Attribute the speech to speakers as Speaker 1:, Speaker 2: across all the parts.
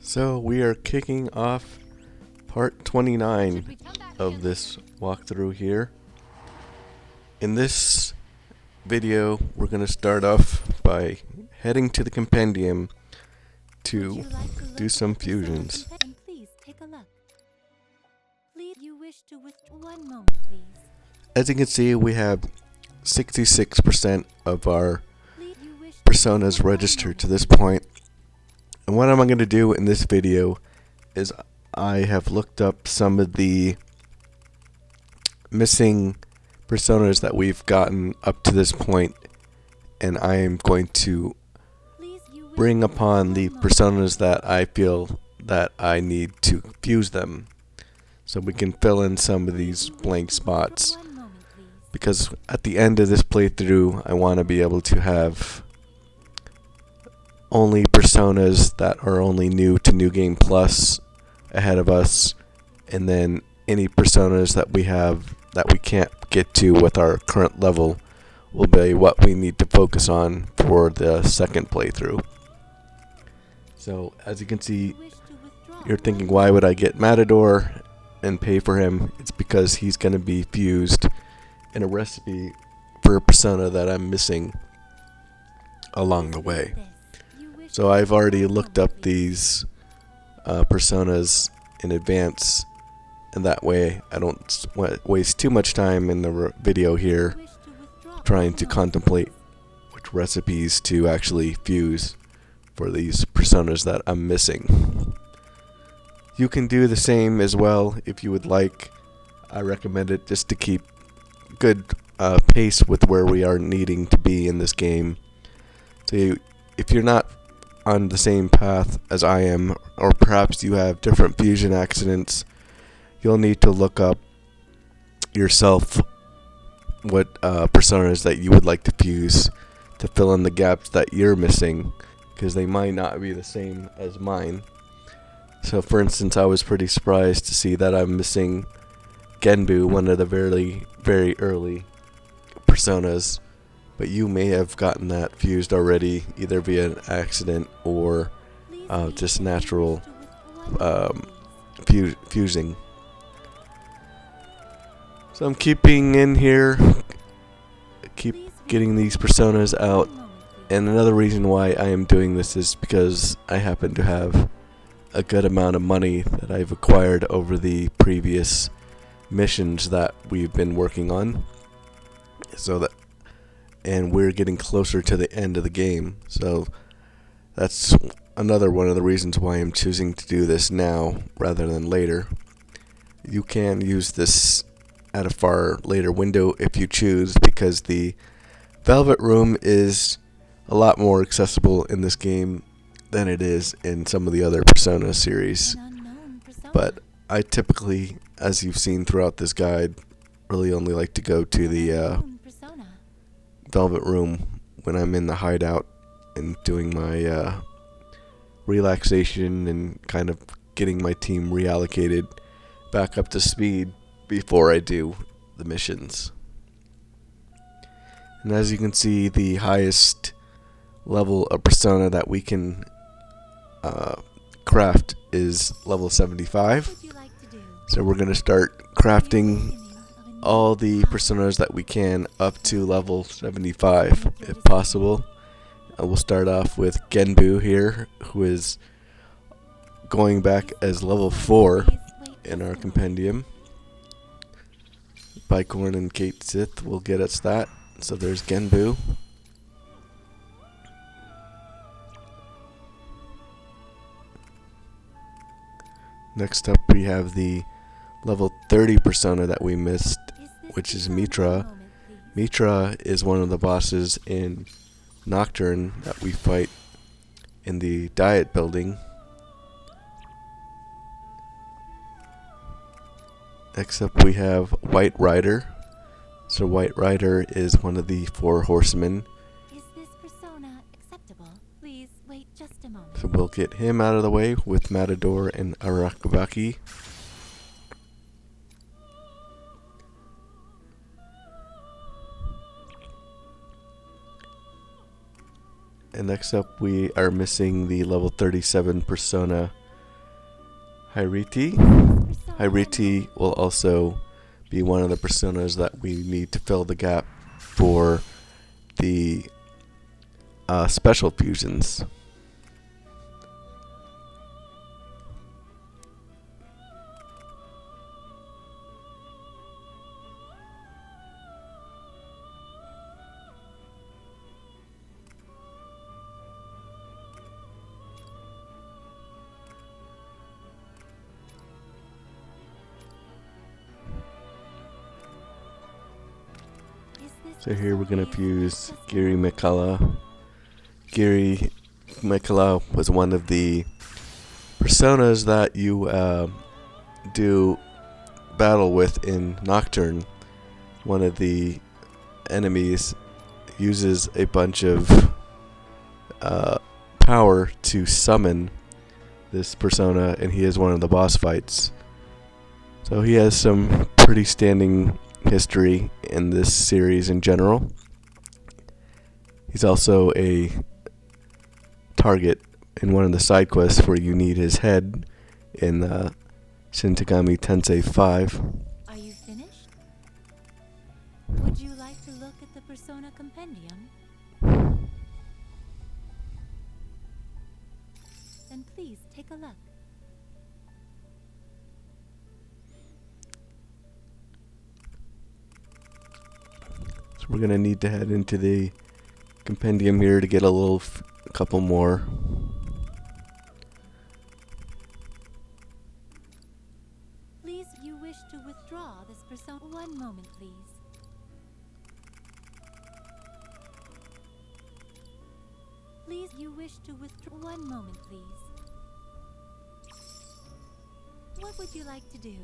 Speaker 1: So we are kicking off part 29 of this walkthrough here. In this video, we're going to start off by heading to the Compendium to do some fusions. As you can see, we have 66% of our personas registered to this point. And what I'm going to do in this video is I have looked up some of the missing personas that we've gotten up to this point, and I am going to bring upon the personas that I feel that I need to fuse them so we can fill in some of these blank spots, because at the end of this playthrough I want to be able to have only personas that are only new to New Game Plus ahead of us, and then any personas that we have that we can't get to with our current level will be what we need to focus on for the second playthrough. So as you can see, you're thinking, why would I get Matador and pay for him? It's because he's going to be fused in a recipe for a persona that I'm missing along the way. So I've already looked up these personas in advance, and that way I don't waste too much time in the video here trying to contemplate which recipes to actually fuse for these personas that I'm missing. You can do the same as well if you would like. I recommend it just to keep good pace with where we are needing to be in this game. So if you're not on the same path as I am, or perhaps you have different fusion accidents, you'll need to look up yourself what personas that you would like to fuse to fill in the gaps that you're missing, because they might not be the same as mine. So for instance, I was pretty surprised to see that I'm missing Genbu, one of the very early personas, but you may have gotten that fused already, either via an accident or just natural fusing. So I'm keeping in here, keep getting these personas out, and another reason why I am doing this is because I happen to have a good amount of money that I've acquired over the previous missions that we've been working on, and we're getting closer to the end of the game. So that's another one of the reasons why I'm choosing to do this now rather than later. You can use this at a far later window if you choose, because the Velvet Room is a lot more accessible in this game than it is in some of the other Persona series. But I typically, as you've seen throughout this guide, really only like to go to the Velvet Room when I'm in the hideout and doing my relaxation and kind of getting my team reallocated back up to speed before I do the missions. And as you can see, the highest level of persona that we can craft is level 75. So we're going to start crafting all the personas that we can up to level 75 if possible. We'll start off with Genbu here, who is going back as level 4 in our compendium. Bicorn and Kate Sith will get us that. So there's Genbu. Next up we have the level 30 persona that we missed, which is Mitra. Mitra is one of the bosses in Nocturne that we fight in the Diet Building. Next up we have White Rider. So White Rider is one of the 4 horsemen. So we'll get him out of the way with Matador and Arakabaki. And next up we are missing the level 37 persona Hariti. Hariti will also be one of the personas that we need to fill the gap for the special fusions. So here we're going to fuse Girimekhala. Girimekhala was one of the personas that you do battle with in Nocturne. One of the enemies uses a bunch of power to summon this persona, and he is one of the boss fights. So he has some pretty standing history in this series in general. He's also a target in one of the side quests where you need his head in Shin Megami Tensei 5.
Speaker 2: Are you finished? Would you like to look at the Persona Compendium? Then please take a look.
Speaker 1: So we're gonna need to head into the compendium here to get a couple more.
Speaker 2: Please, you wish to withdraw this persona. One moment, please. Please, you wish to withdraw. One moment, please. What would you like to do?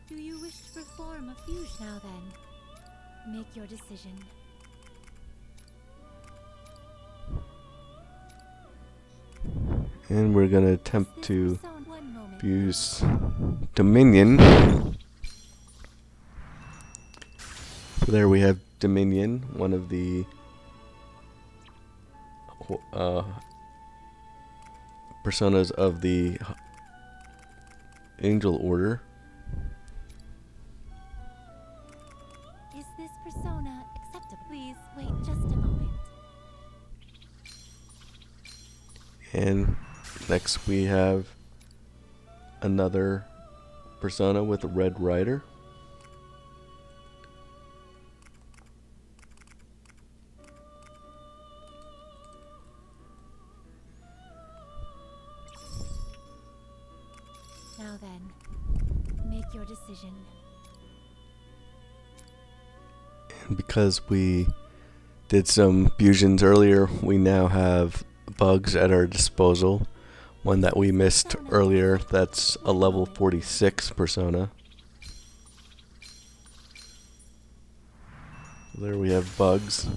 Speaker 2: Do you wish to perform a fusion? Now then, make your decision.
Speaker 1: And we're gonna attempt to fuse Dominion. So there we have Dominion, one of the personas of the Angel Order.
Speaker 2: Is this persona acceptable? Please wait just a moment.
Speaker 1: And next we have another persona with a Red Rider.
Speaker 2: Now then, make your decision.
Speaker 1: And because we did some fusions earlier, we now have bugs at our disposal. One that we missed earlier, that's a level 46 persona. There we have Bugs.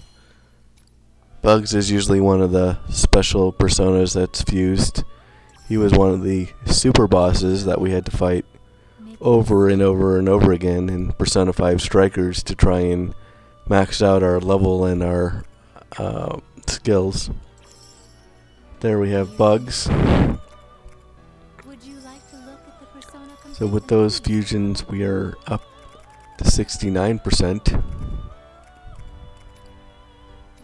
Speaker 1: Bugs is usually one of the special personas that's fused. He was one of the super bosses that we had to fight over and over and over again in Persona 5 Strikers to try and max out our level and our skills. There we have Bugs.
Speaker 2: Would you like to look at the persona
Speaker 1: So with those fusions, we are up to 69%.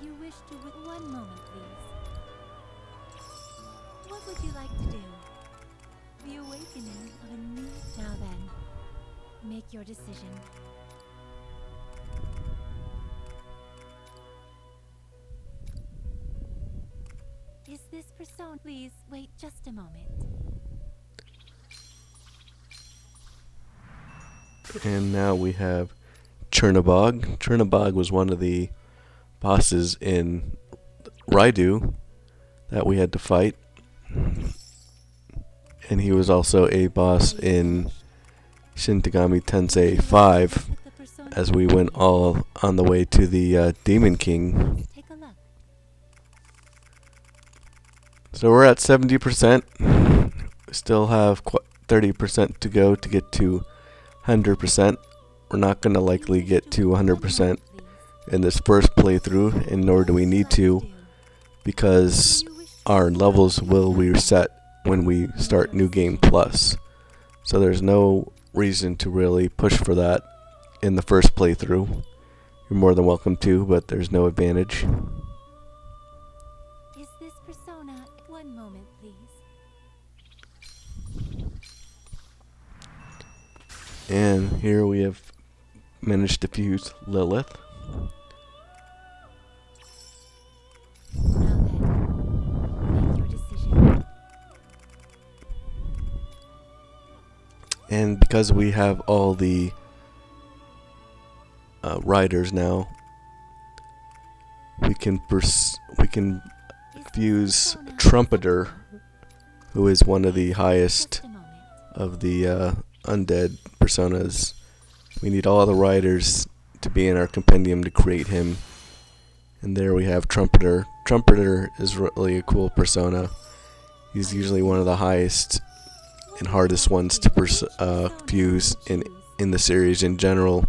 Speaker 2: You wish to with one moment, please. What would you like to do? The awakening of a new. Now then, make your decision. Is this persona? Please wait just a moment.
Speaker 1: And now we have Chernobog. Chernobog was one of the bosses in Raidu that we had to fight. And he was also a boss in Shin Megami Tensei 5 as we went all on the way to the Demon King.
Speaker 2: Take a look.
Speaker 1: So we're at 70%. Still have 30% to go to get to 100%. We're not going to likely get to 100% in this first playthrough, and nor do we need to, because our levels will reset when we start New Game Plus. So there's no reason to really push for that in the first playthrough. You're more than welcome to, but there's no advantage.
Speaker 2: Is this persona? One moment, please.
Speaker 1: And here we have managed to fuse Lilith.
Speaker 2: Now then, make your decision.
Speaker 1: And because we have all the riders now, we can fuse Trumpeter, who is one of the highest
Speaker 2: Just a moment.
Speaker 1: of the undead personas. We need all the riders to be in our compendium to create him. And there we have Trumpeter. Trumpeter is really a cool persona. He's usually one of the highest and hardest ones to fuse in the series in general.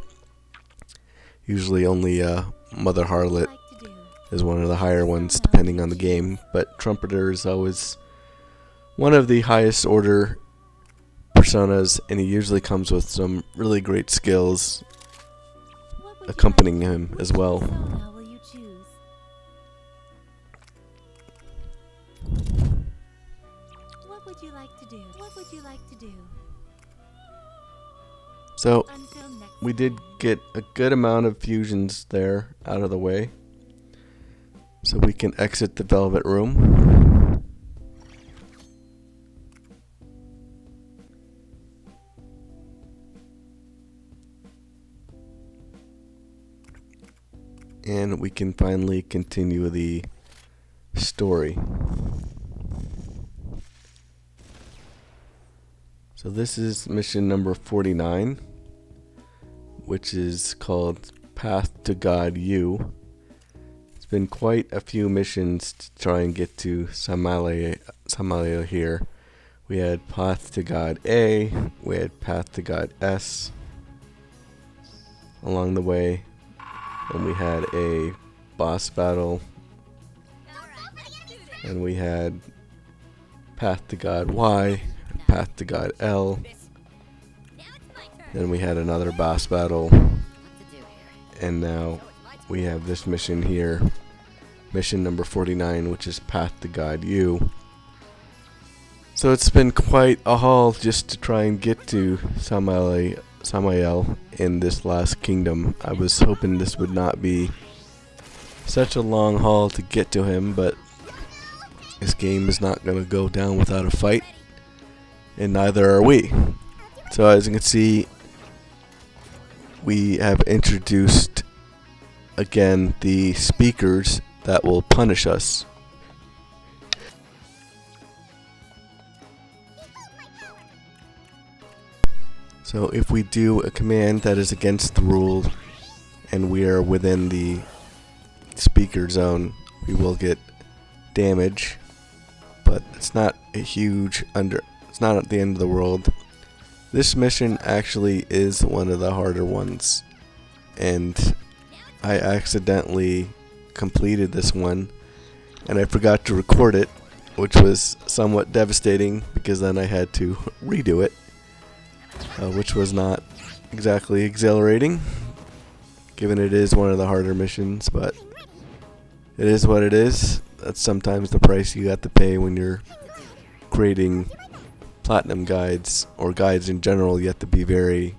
Speaker 1: Usually only Mother Harlot is one of the higher ones depending on the game, but Trumpeter is always one of the highest order personas, and he usually comes with some really great skills accompanying him as well.
Speaker 2: Persona will you choose? What would you like to do? What would you like to do?
Speaker 1: So
Speaker 2: Until next
Speaker 1: we did
Speaker 2: time.
Speaker 1: get a good amount of fusions there out of the way, so we can exit the Velvet Room. And we can finally continue the story. So this is mission number 49, which is called Path to God U. It's been quite a few missions to try and get to Salmael here. We had Path to God A, we had Path to God S along the way. And we had a boss battle, and we had Path to God Y, Path to God L, then we had another boss battle, and now we have this mission here, mission number 49, which is Path to God U. So it's been quite a haul just to try and get to Salmael in this last kingdom. I was hoping this would not be such a long haul to get to him, but this game is not going to go down without a fight, and neither are we. So as you can see, we have introduced again the speakers that will punish us. So if we do a command that is against the rule and we are within the speaker zone, we will get damage, but it's not a huge it's not at the end of the world. This mission actually is one of the harder ones, and I accidentally completed this one and I forgot to record it, which was somewhat devastating because then I had to redo it. Which was not exactly exhilarating, given it is one of the harder missions, but it is what it is. That's sometimes the price you have to pay when you're creating platinum guides, or guides in general. You have to be very,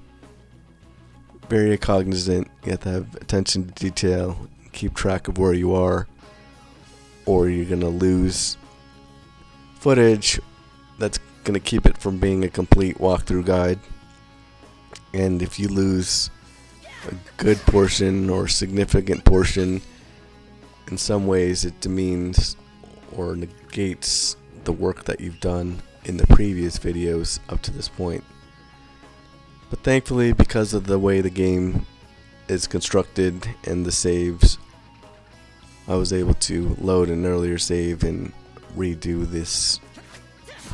Speaker 1: very cognizant. You have to have attention to detail, keep track of where you are, or you're going to lose footage that's going to keep it from being a complete walkthrough guide. And if you lose a good portion or significant portion, in some ways it demeans or negates the work that you've done in the previous videos up to this point. But thankfully, because of the way the game is constructed and the saves, I was able to load an earlier save and redo this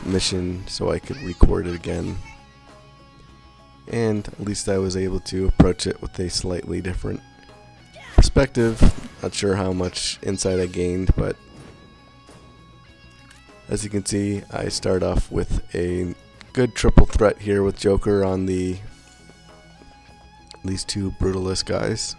Speaker 1: mission so I could record it again. And at least I was able to approach it with a slightly different perspective. Not sure how much insight I gained, but As you can see, I start off with a good triple threat here with Joker on these two Brutalist guys.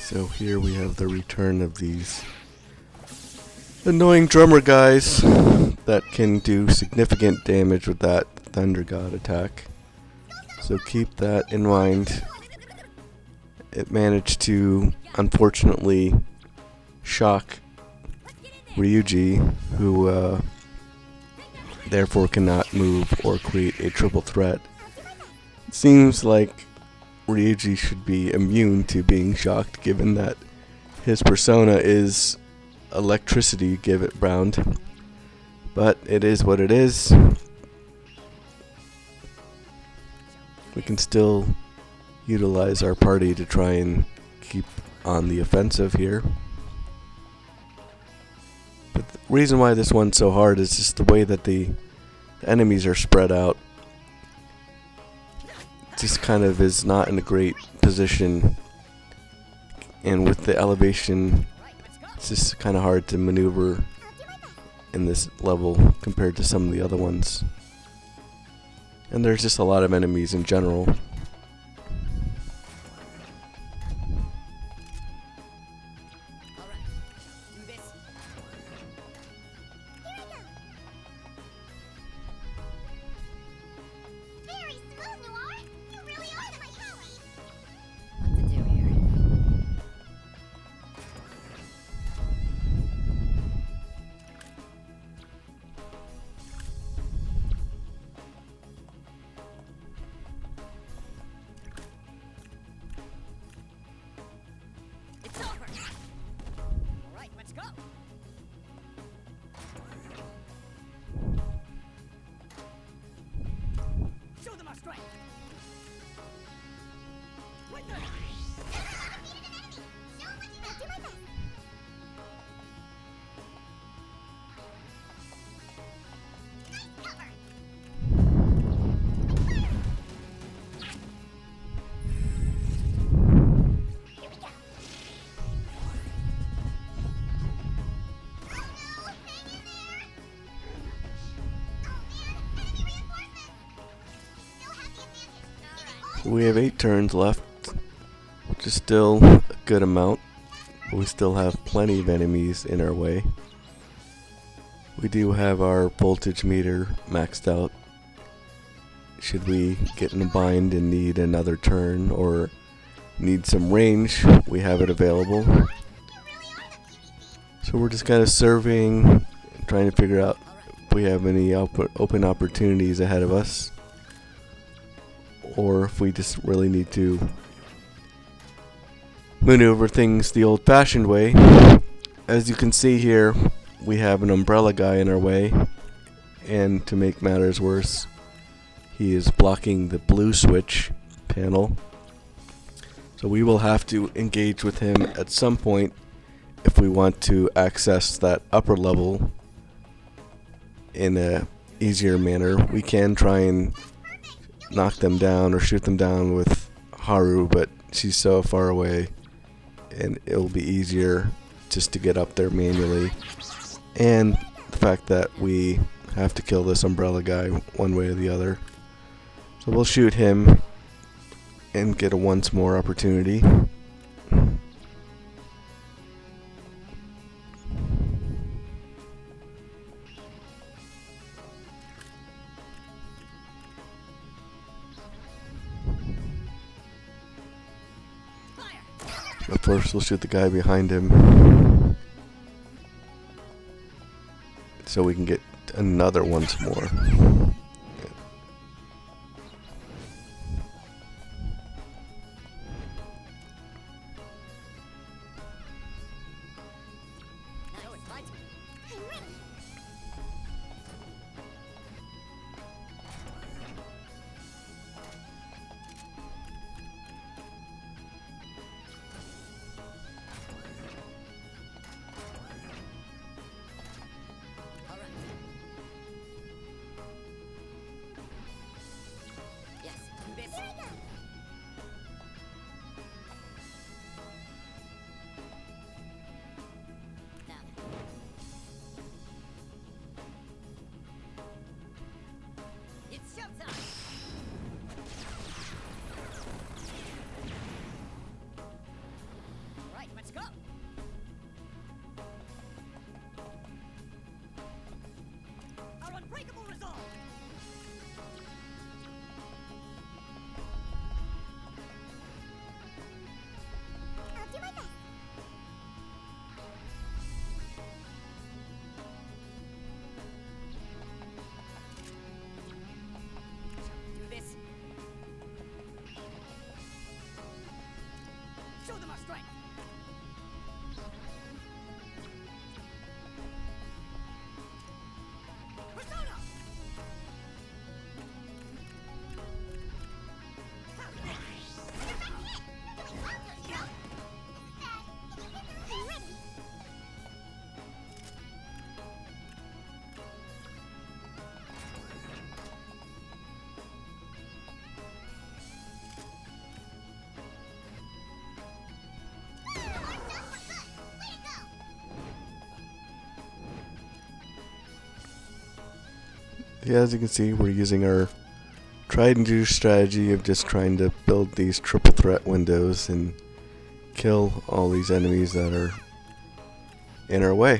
Speaker 1: So here we have the return of these annoying drummer guys that can do significant damage with that Thunder God attack. So keep that in mind. It managed to, unfortunately, shock Ryuji, who therefore cannot move or create a triple threat. It seems like Ryuji should be immune to being shocked, given that his persona is electricity bound. But it is what it is. We can still utilize our party to try and keep on the offensive here. But the reason why this one's so hard is just the way that the enemies are spread out. Just kind of is not in a great position, and with the elevation it's just kind of hard to maneuver in this level compared to some of the other ones, and there's just a lot of enemies in general. We have 8 turns left, which is still a good amount, but we still have plenty of enemies in our way. We do have our voltage meter maxed out. Should we get in a bind and need another turn or need some range, we have it available. So we're just kind of surveying, trying to figure out if we have any open opportunities ahead of us. or if we just really need to maneuver things the old-fashioned way. As you can see here, we have an umbrella guy in our way, and to make matters worse, he is blocking the blue switch panel. So we will have to engage with him at some point if we want to access that upper level in a easier manner. We can try and knock them down or shoot them down with Haru, but she's so far away and it'll be easier just to get up there manually. And the fact that we have to kill this umbrella guy one way or the other. So we'll shoot him and get a once more opportunity. But first we'll shoot the guy behind him so we can get another once more. Yeah, as you can see, we're using our tried and true strategy of just trying to build these triple threat windows and kill all these enemies that are in our way.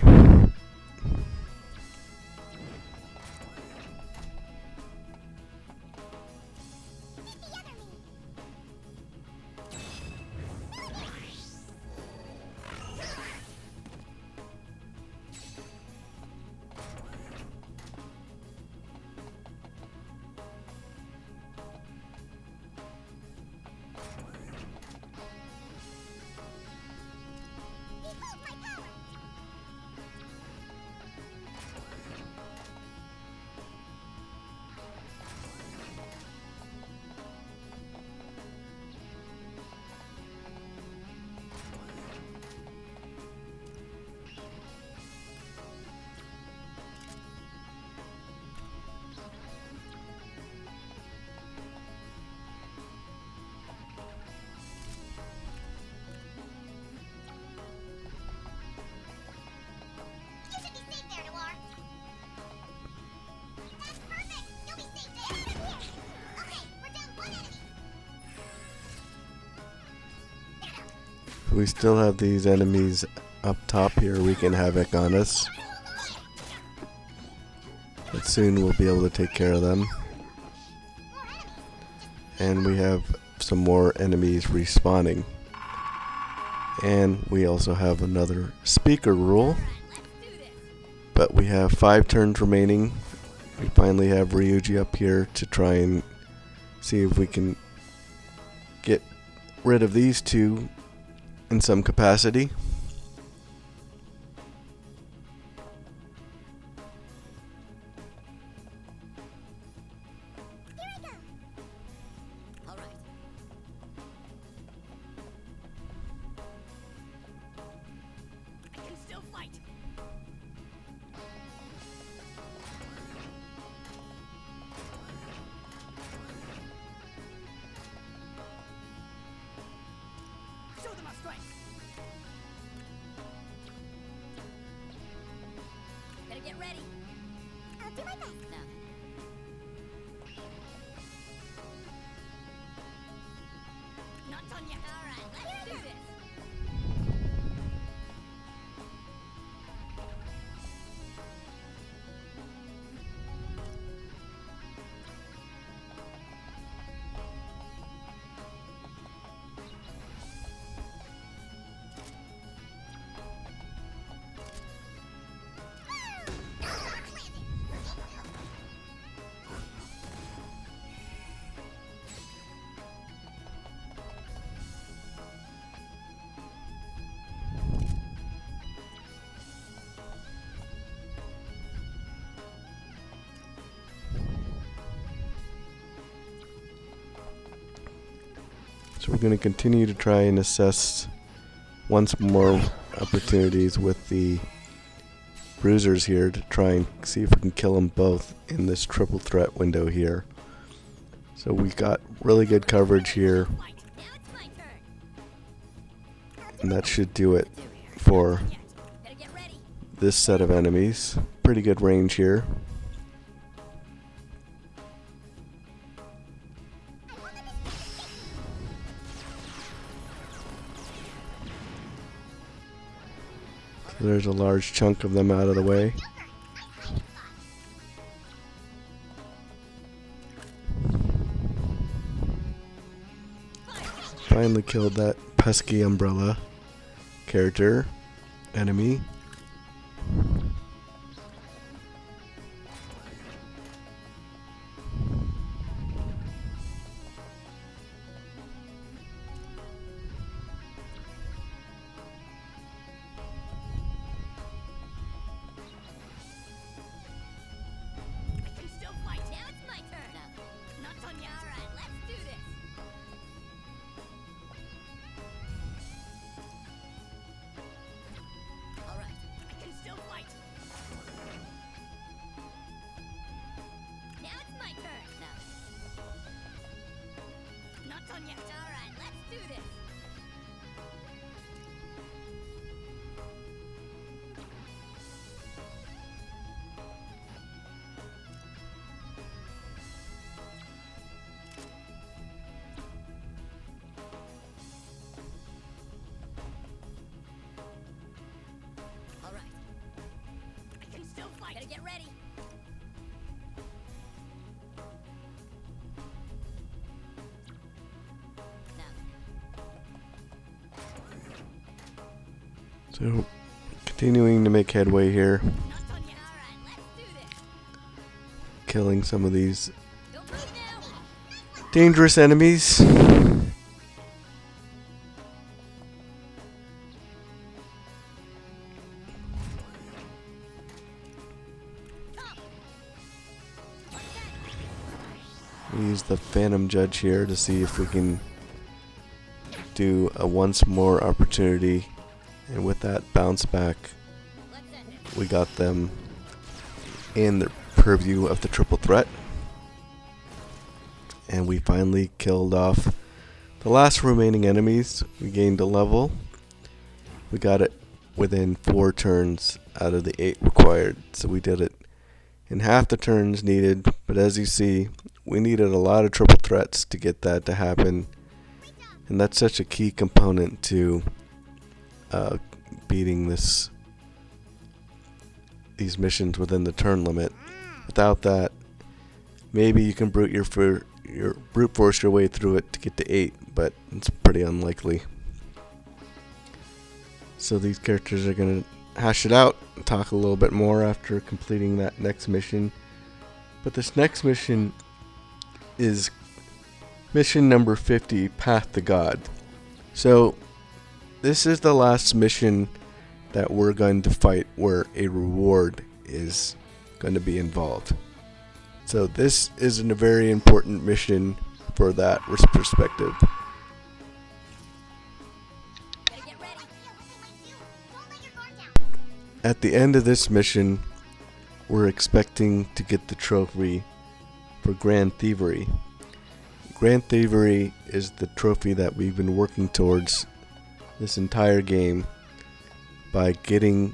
Speaker 1: We still have these enemies up top here wreaking havoc on us. But soon we'll be able to take care of them. And we have some more enemies respawning. And we also have another speaker rule. But we have 5 turns remaining. We finally have Ryuji up here to try and See if we can get rid of these two in some capacity.
Speaker 2: Get ready. I'll do my best. Now. Not done yet. All right, let's do this.
Speaker 1: So we're going to continue to try and assess once more opportunities with the bruisers here to try and see if we can kill them both in this triple threat window here. So we got really good coverage here, and that should do it for this set of enemies. Pretty good range here. There's a large chunk of them out of the way. Finally killed that pesky umbrella character enemy.
Speaker 2: Gotta get ready.
Speaker 1: So, continuing to make headway here. Killing some of these dangerous enemies. We use the Phantom Judge here to see if we can do a once more opportunity, and with that bounce back we got them in the purview of the triple threat, and we finally killed off the last remaining enemies. We gained a level. We got it within 4 turns out of the 8 required, so we did it in half the turns needed. But as you see, we needed a lot of triple threats to get that to happen, and that's such a key component to beating these missions within the turn limit. Without that, maybe you can brute force your way through it to get to 8, but it's pretty unlikely. So these characters are going to hash it out and talk a little bit more after completing that next mission. But this next mission is Mission number 50, Path to God. So, this is the last mission that we're going to fight where a reward is going to be involved. So this is a very important mission for that perspective. At the end of this mission, we're expecting to get the trophy for Grand Thievery. Grand Thievery is the trophy that we've been working towards this entire game by getting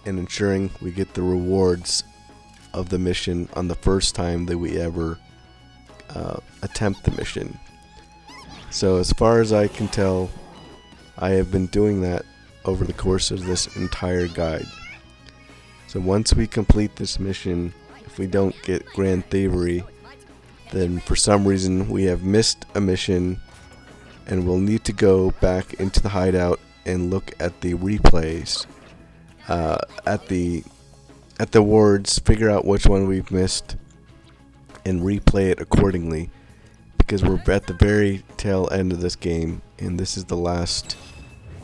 Speaker 1: and ensuring we get the rewards of the mission on the first time that we ever attempt the mission. So as far as I can tell, I have been doing that over the course of this entire guide. So once we complete this mission, if we don't get Grand Thievery, then for some reason we have missed a mission and we'll need to go back into the hideout and look at the replays, at the wards, figure out which one we've missed and replay it accordingly, because we're at the very tail end of this game and this is the last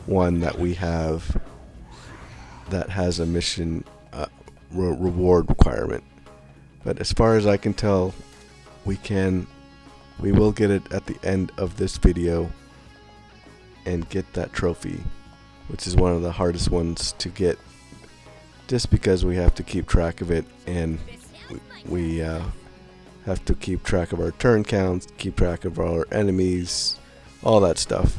Speaker 1: one that we have that has a mission reward requirement. But as far as I can tell, we will get it at the end of this video and get that trophy, which is one of the hardest ones to get, just because we have to keep track of it, and we have to keep track of our turn counts, keep track of our enemies, all that stuff.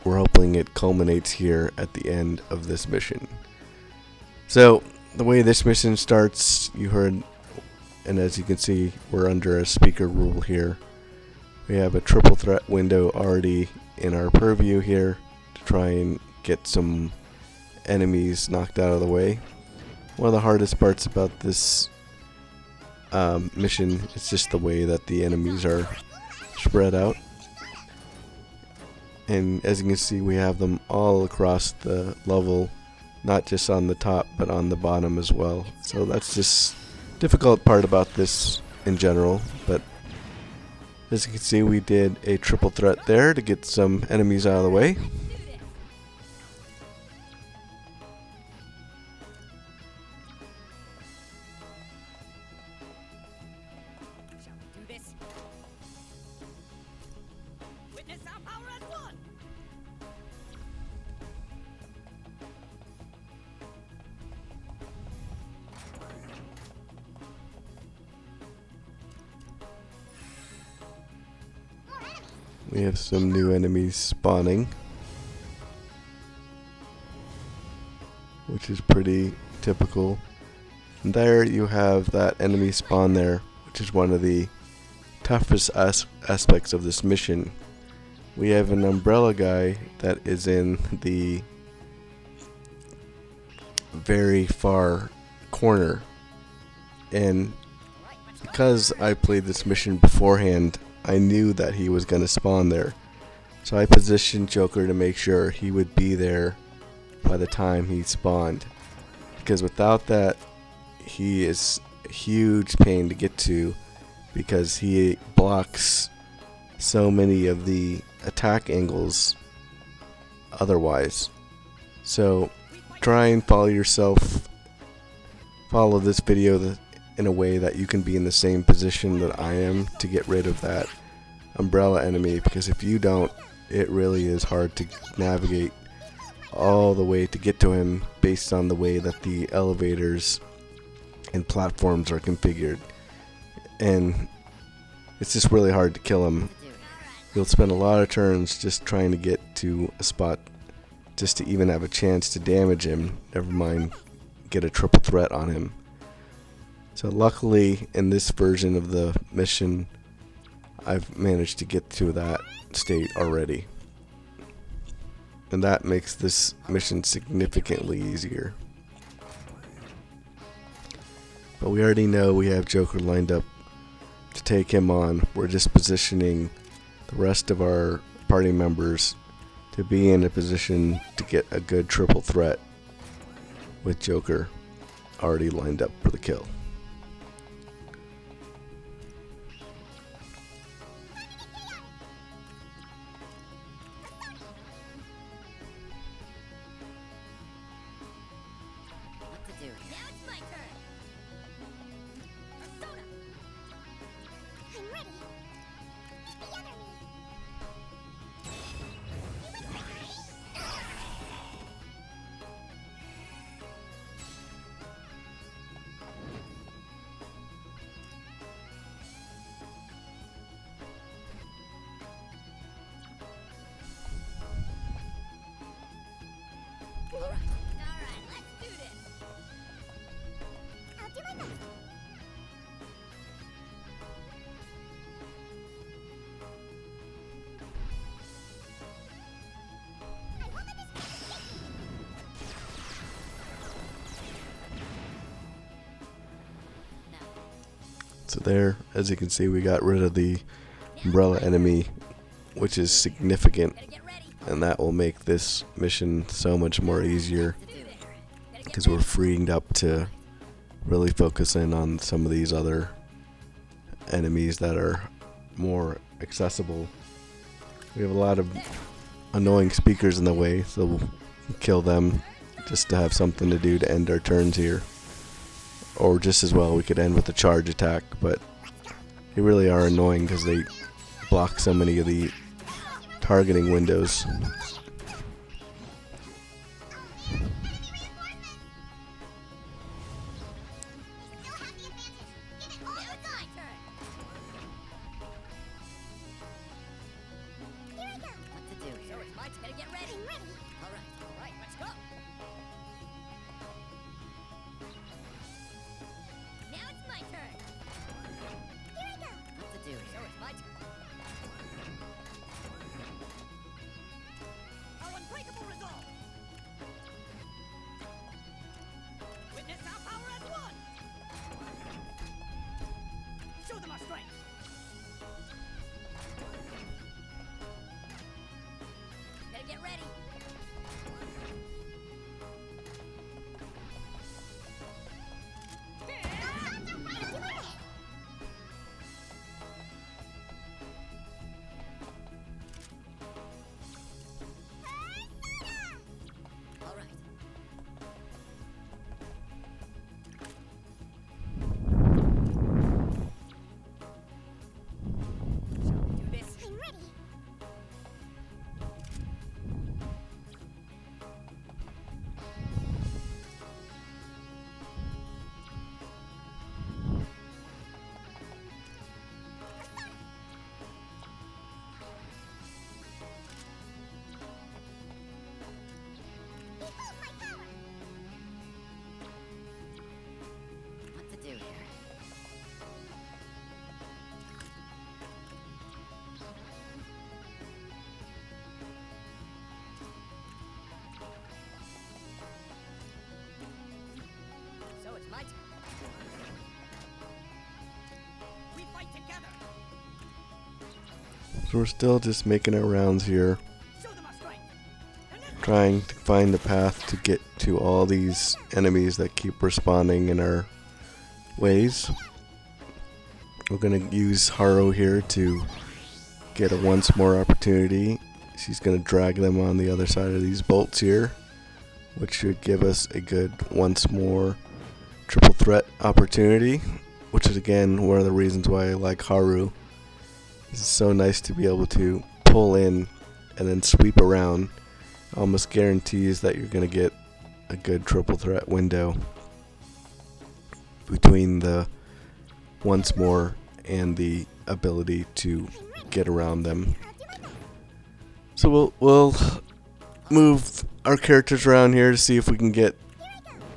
Speaker 1: We're hoping it culminates here at the end of this mission. So the way this mission starts, you heard, and as you can see, we're under a speaker rule here. We have a triple threat window already in our purview here to try and get some enemies knocked out of the way. One of the hardest parts about this mission is just the way that the enemies are spread out. And as you can see, we have them all across the level, not just on the top but on the bottom as well. So that's just difficult part about this in general. But as you can see, we did a triple threat there to get some enemies out of the way. We have some new enemies spawning, which is pretty typical. And there you have that enemy spawn there, which is one of the toughest aspects of this mission. We have an umbrella guy that is in the very far corner, and because I played this mission beforehand, I knew that he was going to spawn there. So I positioned Joker to make sure he would be there by the time he spawned, because without that, he is a huge pain to get to, because he blocks so many of the attack angles otherwise. So try and follow this video in a way that you can be in the same position that I am to get rid of that umbrella enemy, because if you don't, it really is hard to navigate all the way to get to him based on the way that the elevators and platforms are configured. And it's just really hard to kill him. You'll spend a lot of turns just trying to get to a spot just to even have a chance to damage him, never mind get a triple threat on him. So luckily in this version of the mission, I've managed to get to that state already, and that makes this mission significantly easier. But we already know we have Joker lined up to take him on. We're just positioning the rest of our party members to be in a position to get a good triple threat with Joker already lined up for the kill.
Speaker 2: I'll do my best. I won't let this escape.
Speaker 1: So there, as you can see, we got rid of the umbrella enemy, which is significant, and that will make this mission so much more easier because we're freeing up to really focus in on some of these other enemies that are more accessible. We have a lot of annoying speakers in the way, so we'll kill them just to have something to do to end our turns here. Or just as well, we could end with a charge attack, but they really are annoying because they block so many of the targeting windows. So we're still just making our rounds here, trying to find the path to get to all these enemies that keep respawning in our ways. We're going to use Haro here to get a once more opportunity. She's going to drag them on the other side of these bolts here, which should give us a good once more triple threat opportunity, which is again one of the reasons why I like Haru. It's so nice to be able to pull in and then sweep around. Almost guarantees that you're going to get a good triple threat window between the once more and the ability to get around them. So we'll move our characters around here to see if we can get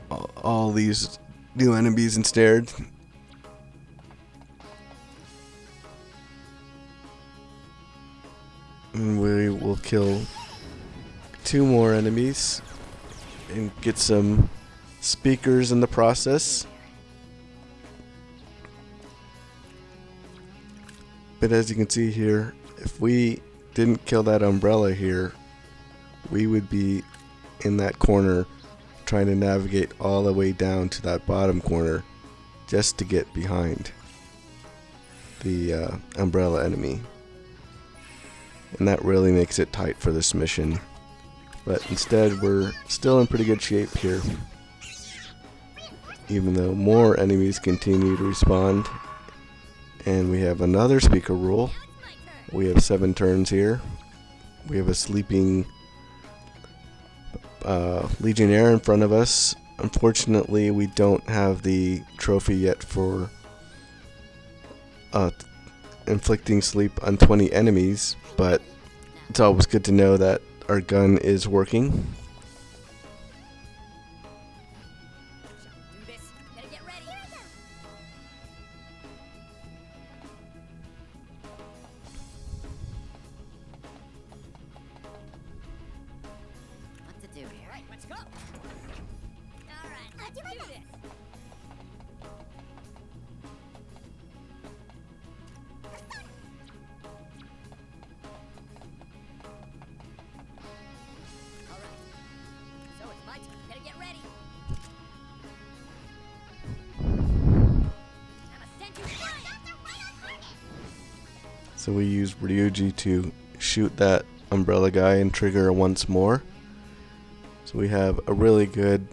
Speaker 1: all these new enemies ensnared. And we will kill 2 more enemies and get some speakers in the process. But as you can see here, if we didn't kill that umbrella here, we would be in that corner trying to navigate all the way down to that bottom corner just to get behind the umbrella enemy. And that really makes it tight for this mission. But instead, we're still in pretty good shape here, even though more enemies continue to respawn. And we have another speaker rule. We have 7 turns here. We have a sleeping Legionnaire in front of us. Unfortunately, we don't have the trophy yet for inflicting sleep on 20 enemies, but it's always good to know that our gun is working.
Speaker 3: go. All right, let's do this. All right. So it's my turn. Better get ready. I'ma send you flying.
Speaker 1: So we use Ryuji to shoot that umbrella guy and trigger once more. So we have a really good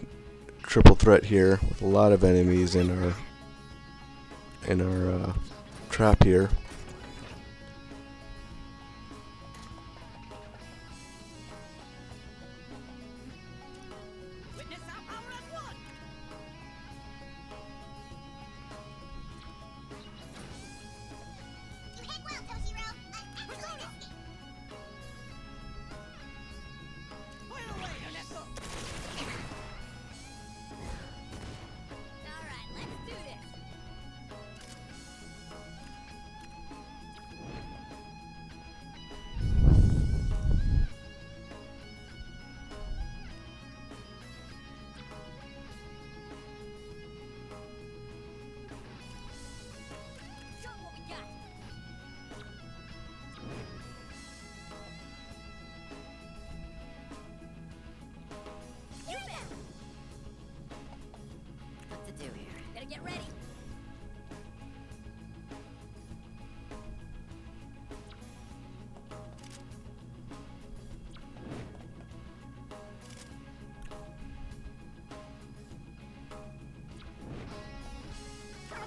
Speaker 1: triple threat here with a lot of enemies in our trap here.
Speaker 3: Witness our power as one.
Speaker 4: You hit well, Toshiro. Persona!
Speaker 3: Fire away, Ernesto. All right, let's do this. Show 'em what we got. You bet. What to do here? Better get ready. All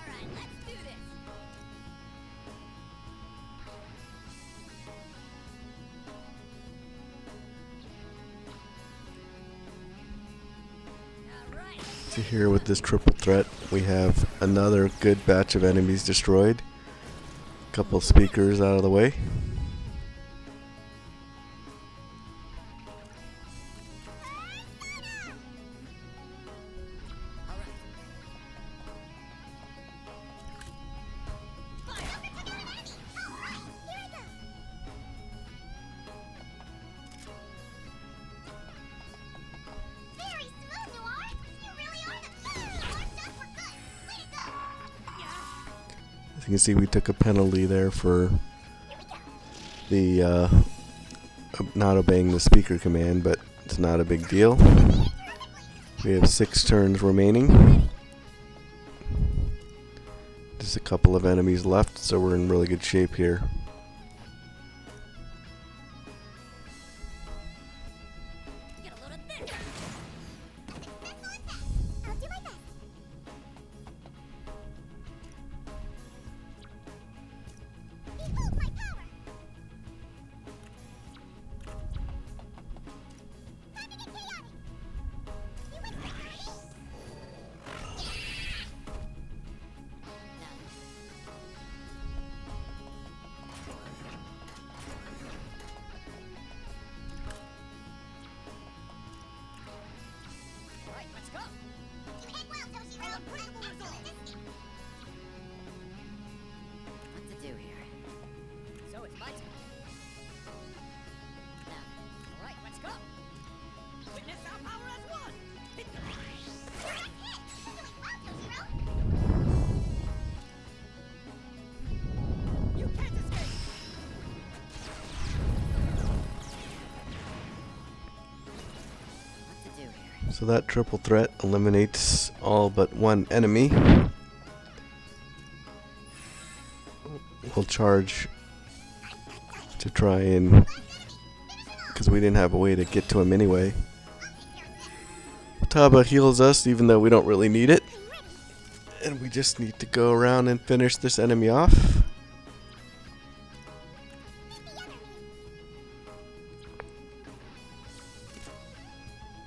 Speaker 3: right, let's do this. All right.
Speaker 1: So here with this triple threat, we have another good batch of enemies destroyed. Couple speakers out of the way.
Speaker 3: All right.
Speaker 4: Very smooth, Noir. You really are the best. Noir done for good. Way to go.
Speaker 1: As you can see, we took a penalty there for the not obeying the speaker command, but it's not a big deal. We have 6 turns remaining. Just a couple of enemies left, so we're in really good shape here.
Speaker 3: Get a load of this.
Speaker 4: I'll do my best. Behold my power. Time to get chaotic. You win, Hariti.
Speaker 3: All right, let's go.
Speaker 4: You hit well, Toshiro.
Speaker 3: Unbreakable resolve. What to do here? So it's my turn. Now, all right, let's go. Witness our power as one. Hit the
Speaker 4: That's it. You're doing well, Toshiro.
Speaker 3: You can't escape. What to do here?
Speaker 1: So that triple threat eliminates all but one enemy. We'll charge to try and, because we didn't have a way to get to him anyway. Taba heals us even though we don't really need it. And we just need to go around and finish this enemy off.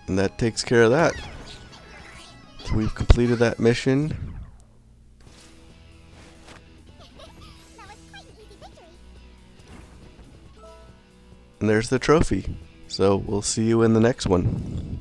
Speaker 1: And that takes care of that. So we've completed that mission.
Speaker 4: That was quite an easy victory.
Speaker 1: And there's the trophy. So we'll see you in the next one.